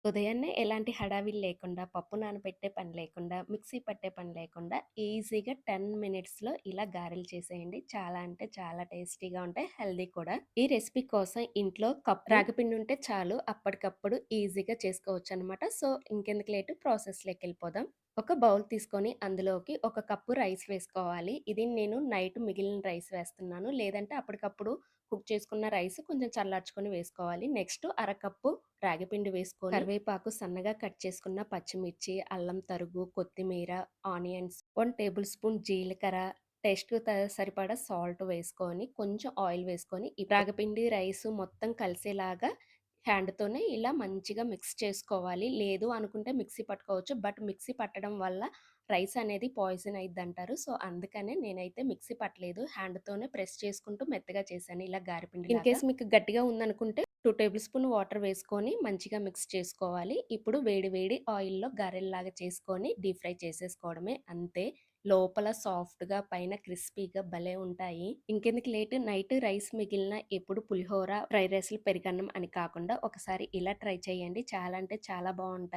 ఉదయాన్నే ఎలాంటి హడావిడి లేకుండా, పప్పు నానబెట్టే పని లేకుండా, మిక్సీ పట్టే పని లేకుండా ఈజీగా 10 మినిట్స్‌లో ఇలా గారెలు చేసేయండి. చాలా అంటే చాలా టేస్టీగా ఉంటాయి. హెల్తీ కూడా. ఈ రెసిపీ కోసం ఇంట్లో కప్పు రాగిపిండి ఉంటే చాలు. అప్పటికప్పుడు ఈజీగా చేసుకోవచ్చనమాట. సో, ఇంకెందుకు లేటు ప్రాసెస్‌లోకెళ్ళిపోదాం. ఒక బౌల్ తీసుకొని అందులోకి ఒక కప్పు రైస్ వేసుకోవాలి. ఇది నేను నైట్ మిగిలిన రైస్ వేస్తున్నాను. లేదంటే అప్పటికప్పుడు కుక్ చేసుకున్న రైస్ కొంచెం చల్లార్చుకొని వేసుకోవాలి. నెక్స్ట్ అరకప్పు రాగిపిండి వేసుకొని, కరివేపాకు సన్నగా కట్ చేసుకున్న పచ్చిమిర్చి, అల్లం తరుగు, కొత్తిమీర, ఆనియన్స్, 1 టేబుల్ స్పూన్ జీలకర్ర, టేస్ట్‌కి సరిపడా సాల్ట్ వేసుకొని, కొంచెం ఆయిల్ వేసుకొని, ఈ రాగిపిండి, రైసు మొత్తం కలిసేలాగా హ్యాండ్‌తోనే ఇలా మంచిగా మిక్స్ చేసుకోవాలి. లేదు అనుకుంటే మిక్సీ పట్టుకోవచ్చు. బట్ మిక్సీ పట్టడం వల్ల రైస్ అనేది పాయిజన్ అయిద్దంటారు. సో, అందుకనే నేనైతే మిక్సీ పట్టలేదు. హ్యాండ్‌తోనే ప్రెస్ చేసుకుంటూ మెత్తగా చేశాను ఇలా గారెపిండిలాగా. ఇన్ కేస్ మీకు గట్టిగా ఉందనుకుంటే 2 టేబుల్ స్పూన్ వాటర్ వేసుకొని మంచిగా మిక్స్ చేసుకోవాలి. ఇప్పుడు వేడి వేడి ఆయిల్‌లో గారెల్లాగా చేసుకొని డీప్ ఫ్రై చేసేసుకోవడమే అంతే. లోపల సాఫ్ట్‌గా పైన క్రిస్పీగా భలే ఉంటాయి. ఇంకెందుకు లేట్ నైట్ రైస్ మిగిలిన ఎప్పుడు పులిహోర, ఫ్రైడ్ రైస్‌లు, పెరుగన్నం అని కాకుండా ఒకసారి ఇలా ట్రై చేయండి. చాలా అంటే చాలా బావుంటాయి.